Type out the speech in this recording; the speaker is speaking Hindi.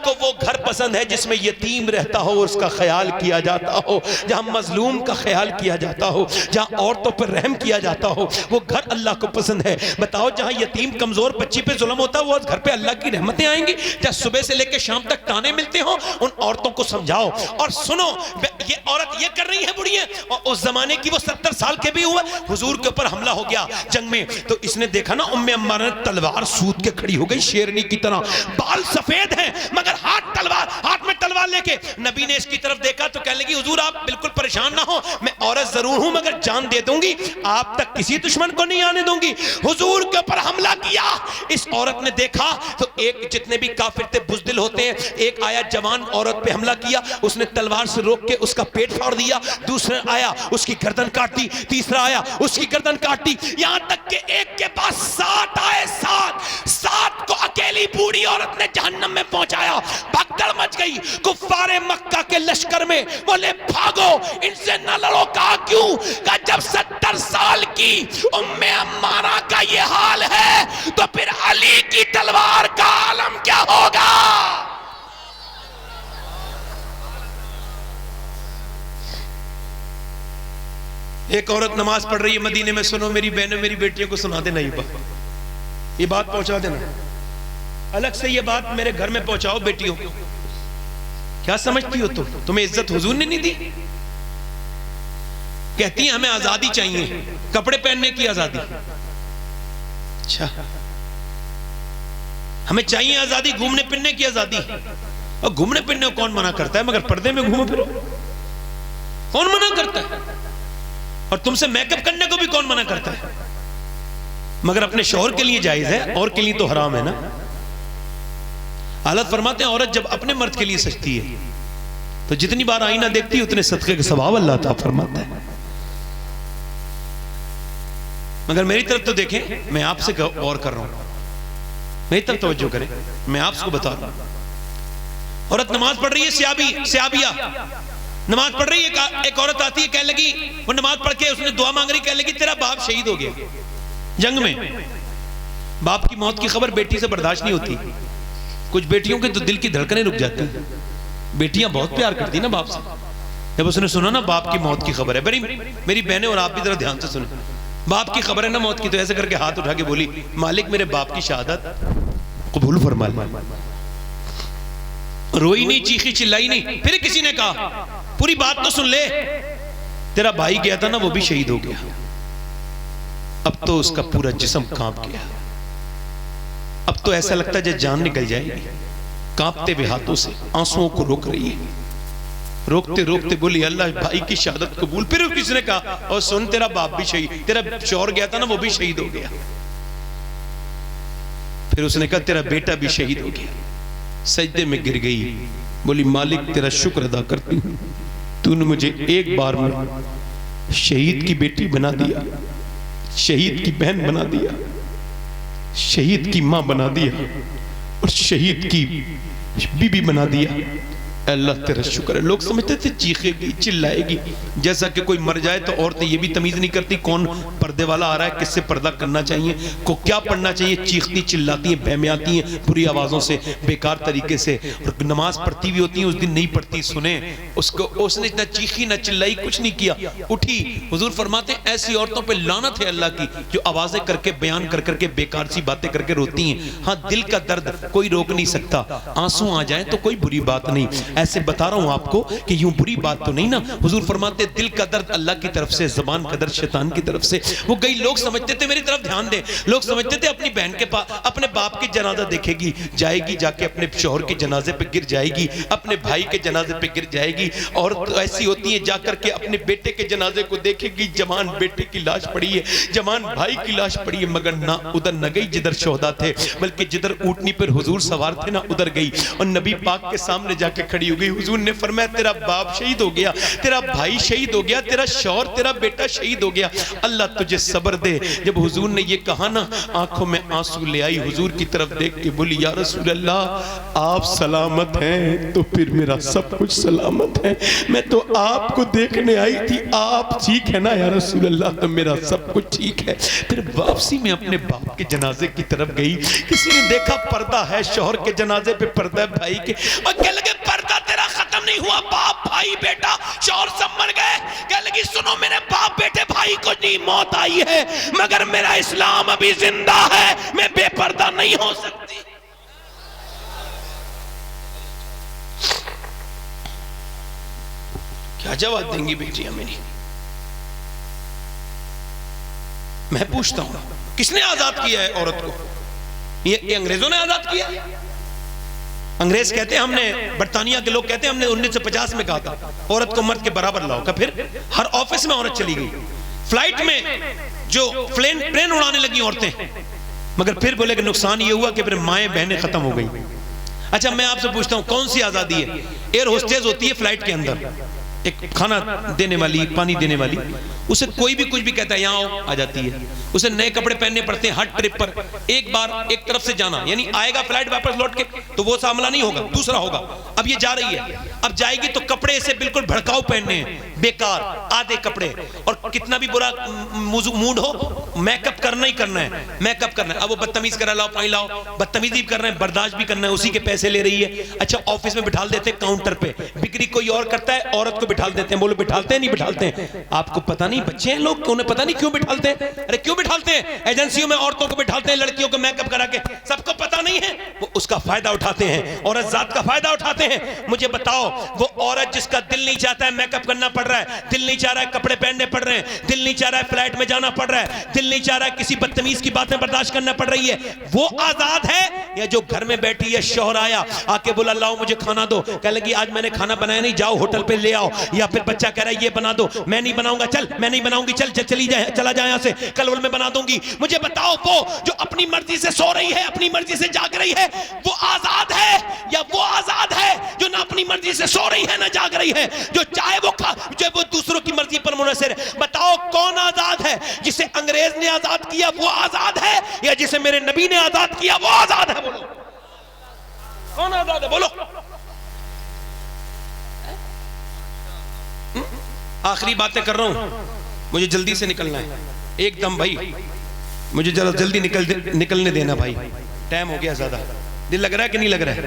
को वो घर पसंद है जिसमें यतीम रहता हो, उसका ख्याल किया जाता हो, जहां मजलूम का ख्याल किया जाता हो, जहां औरतों पर रहम किया जाता हो, वो घर अल्लाह को पसंद है। बताओ जहां यतीम कमजोर बच्ची पे जुल्म होता है, वो घर पे अल्लाह की रहमतें आएंगी? जहां सुबह से लेकर शाम तक ताने मिलते हो, उन औरतों को समझाओ और सुनो। ये औरत ये कर रही है बुढ़िया, और उस जमाने की वो 70 साल के भी हुआ, हुजूर के ऊपर हमला हो गया जंग में, तो इसने देखा ना उम्मे अम्मारा ने तलवार सूद के खड़ी हो गई शेरनी की तरह, बाल सफेद हैं मगर हाथ में तलवार लेके। नबी ने इसकी तरफ देखा तो कहने लगी हुजूर आप बिल्कुल परेशान ना हो, मैं औरत जरूर हूं मगर जान दे दूंगी, आप तक किसी दुश्मन को नहीं आने दूंगी। हुजूर के ऊपर हमला किया। इस औरत ने देखा तो एक जितने भी काफिर थे बुज़दिल होते हैं, एक आया जवान औरत पे हमला किया, उसने तलवार से रोक के उसका पेट फाड़ दिया, दूसरा आया उसकी गर्दन काट दी, तीसरा आया उसकी गर्दन काट दी, यहां तक कि एक के पास 7 आए, 7 को अकेली बूढ़ी औरत ने जहन्नम में पहुंचाया। भगदड़ मच गई कुफ्फारे मक्का के लश्कर में, बोले भागो इनसे न लड़ो। कहा क्यों? कहा जब 70 साल की उम्मे अम्मारा का ये हाल है तो फिर अली की तलवार का आलम क्या होगा? एक औरत नमाज पढ़ रही है मदीने में, सुनो मेरी बहनों मेरी बेटियों को सुना देना, ये बात पहुंचा देना, अलग से ये बात मेरे घर में पहुंचाओ बेटियों को। क्या समझती हो तुम? तुम्हें इज्जत हुजूर ने नहीं दी? कहती हैं हमें आजादी चाहिए, कपड़े पहनने की आजादी। अच्छा, हमें चाहिए आजादी, घूमने फिरने की आजादी। और घूमने फिरने को कौन मना करता है? मगर पर्दे में घूमो फिरो कौन मना करता है? और तुमसे मेकअप करने को भी कौन मना करता है? मगर अपने शौहर के लिए जायज है, और के लिए तो हराम है ना। हालत फरमाते हैं औरत जब अपने मर्द के लिए सजती है तो जितनी बार आईना देखती है उतने सदके के सवाब अल्लाह ताला फरमाता है। मगर मेरी तरफ तो देखें, मैं आपसे गौर कर रहा हूं, मेरी तरफ तवज्जो करें, मैं आपको बता रहा हूं। औरत नमाज पढ़ रही है, सियाबिया नमाज पढ़ रही है, एक औरत आती है, कहने लगी, वो नमाज पढ़ के उसने दुआ मांग रही, कहने लगी तेरा बाप शहीद हो गया जंग में। बाप की मौत की खबर बेटी से बर्दाश्त नहीं होती, कुछ बेटियों के तो दिल की धड़कनें रुक जाती हैं। बेटियां बहुत प्यार करती ना बाप से। जब उसने सुना ना बाप की मौत की खबर है, मेरी बहनें और आप भी जरा ध्यान से सुनो, बाप की खबर है ना मौत की, तो ऐसे करके हाथ उठा के बोली मालिक मेरे बाप की शहादत कबूल फरमा। रोई नहीं, चीखी चिल्लाई नहीं। फिर किसी ने कहा पूरी बात तो सुन ले, तेरा भाई गया था ना वो भी शहीद हो गया, अब तो उसका पूरा जिस्म कांप गया, अब तो ऐसा लगता है जैसे जान निकल जाएगी। कांपते हुए हाथों से आंसुओं को रोक रही है, रोकते रोकते बोली अल्लाह भाई की शहादत कबूल। फिर किसी ने कहा और सुन तेरा बाप भी शहीद, तेरा शौहर गया था ना वो भी शहीद हो गया। फिर उसने कहा तेरा बेटा भी शहीद हो गया। सजदे में गिर गई, बोली मालिक तेरा शुक्र अदा करती हूं, तूने मुझे एक बार में शहीद की बेटी बना दिया, शहीद की बहन बना दिया, शहीद की मां बना दिया और शहीद की बीबी बना दिया। अल्लाह तेरा शुक्र है। लोग समझते थे चीखेगी चिल्लाएगी, जैसा कि कोई मर जाए तो औरतें ये भी तमीज नहीं करती कौन पर्दे वाला आ रहा है, किससे पर्दा करना चाहिए, को क्या पढ़ना चाहिए, चीखती चिल्लाती हैं, बहमियाती हैं बुरी आवाजों से, बेकार तरीके से, और नमाज पढ़ती भी होती है उस दिन नहीं पढ़ती। सुने उसको, उसने इतना चीखी ना चिल्लाई, कुछ नहीं किया, उठी। हुजूर फरमाते हैं ऐसी औरतों पे लानत है अल्लाह की जो आवाजें करके बयान कर करके बेकार सी बातें करके रोती हैं। हाँ दिल का दर्द कोई रोक नहीं सकता, आंसू आ जाए तो कोई बुरी बात नहीं, ऐसे बता रहा हूं आपको कि यूं बुरी बात तो नहीं ना। हुजूर फरमाते दिल का दर्द अल्लाह की तरफ से, ज़बान का दर्द शैतान की तरफ से। वो कई लोग समझते थे, मेरी तरफ ध्यान दें, लोग समझते थे अपनी बहन के पास अपने बाप की जनाजा देखेगी, जाएगी जाके अपने शौहर के जनाजे पे गिर जाएगी, अपने भाई के जनाजे पे गिर जाएगी। और तो ऐसी होती है जाकर के अपने बेटे के जनाजे को देखेगी, जवान बेटे की लाश पड़ी है, जवान भाई की लाश पड़ी है, मगर ना उधर न गई जिधर शोहदा थे, बल्कि जिधर ऊंटनी पर हुजूर सवार थे ना उधर गई, और नबी पाक के सामने जाके खड़ी खड़ी हो गई। हुजूर ने फरमाया तेरा बाप शहीद हो गया, तेरा भाई शहीद हो गया, तेरा शौहर तेरा बेटा शहीद हो गया, अल्लाह तुझे सब्र दे। जब हुजूर ने ये कहा ना, आंखों में आंसू ले आई, हुजूर की तरफ देख के बोली या रसूल अल्लाह आप सलामत हैं तो फिर मेरा सब कुछ सलामत है। मैं तो आपको देखने आई थी, आप ठीक है ना या रसूल अल्लाह, तो मेरा सब कुछ ठीक है। फिर वापसी में अपने बाप के जनाजे की तरफ गई। किसी ने देखा पर्दा है, शौहर के जनाजे पे पर्दा है भाई के, और कह लगे पर्दा तेरा खत्म नहीं हुआ, बाप भाई बेटा शौहर सब मर गए। कह लगी सुनो मेरे बाप बेटे भाई को नहीं मौत आई है, मगर मेरा इस्लाम अभी जिंदा है, मैं बेपर्दा नहीं हो सकती। क्या जवाब देंगी बेटियां मेरी? मैं पूछता हूं किसने आजाद किया है औरत को? ये अंग्रेजों ने आजाद किया। अंग्रेज कहते हैं, हमने बरतानिया के लोग कहते हैं हमने 1950 में कहा था औरत को मर्द के बराबर लाओ का, फिर हर ऑफिस में औरत चली गई, फ्लाइट में जो प्लेन उड़ाने लगी औरतें, मगर फिर बोले कि नुकसान ये हुआ कि फिर माएं बहनें खत्म हो गई। अच्छा मैं आपसे पूछता हूं कौन सी आजादी है? एयर होस्टेस होती है फ्लाइट के अंदर, एक खाना देने वाली, पानी देने वाली, उसे कोई भी कुछ भी कहता है यहाँ आओ, आ जाती है। उसे नए कपड़े पहनने पड़ते हैं हर ट्रिप पर, एक बार एक तरफ से जाना, यानी आएगा फ्लाइट वापस लौट के तो वो सामला नहीं होगा, दूसरा होगा। अब ये जा रही है, अब जाएगी तो कपड़े ऐसे बिल्कुल भड़काऊ पहनने हैं, बेकार आधे कपड़े, और कितना भी बुरा मूड हो मेकअप करना ही करना है, मेकअप करना है। अब वो बदतमीज करा लाओ, पानी लाओ, बदतमीजी भी करना है, बर्दाश्त भी करना है, उसी के पैसे ले रही है। अच्छा ऑफिस में बिठा देते काउंटर पे, बिक्री कोई और करता है, औरत को बिठा देते हैं। बोलो बिठाते हैं नहीं बिठाते हैं? आपको पता नहीं, बच्चे हैं लोग, उन्हें पता नहीं क्यों बिठाते हैं। अरे क्यों बिठाते हैं? एजेंसियों में औरतों को बिठाते हैं, लड़कियों को मेकअप करा के, सबको पता नहीं है, वो उसका फायदा उठाते हैं, औरत जात का फायदा उठाते हैं। मुझे बताओ वो औरत जिसका दिल नहीं चाहता है मेकअप करना पड़ रहा है, दिल नहीं चाह रहा है कपड़े पहनने पड़ रहे हैं, दिल नहीं चाह रहा है फ्लाइट में जाना पड़ रहा है, दिल नहीं चाह रहा है किसी बदतमीज की बातें बर्दाश्त करना पड़ रही है, वो आजाद है? या जो घर में बैठी है, शौहर आया आके बोला लाओ मुझे खाना दो, कह लगी आज मैंने खाना बनाया नहीं, जाओ होटल पे ले आओ, या फिर बच्चा कह रहा है ये बना दो, मैं नहीं बनाऊंगा, चल मैं नहीं बनाऊंगी, चल चली जाए, चला जाए यहाँ से, कल मैं बना दूंगी। मुझे बताओ वो जो अपनी मर्जी से सो रही है, अपनी मर्जी से जाग रही है, वो आजाद है? या वो आजाद है जो ना अपनी मर्जी से सो रही है ना जाग रही है, जो चाहे वो जो वो दूसरों की मर्जी पर मुनहसर है? बताओ कौन आजाद है? जिसे अंग्रेज ने आजाद किया वो आजाद है, या जिसे मेरे नबी ने आजाद किया वो आजाद है? बोलो कौन आजाद है? बोलो। आखिरी बातें कर रहा हूं, मुझे जल्दी से निकलना है एकदम भाई, मुझे जरा जल्दी निकलने देना भाई, टाइम हो गया ज्यादा। दिल लग रहा है कि नहीं लग रहा है?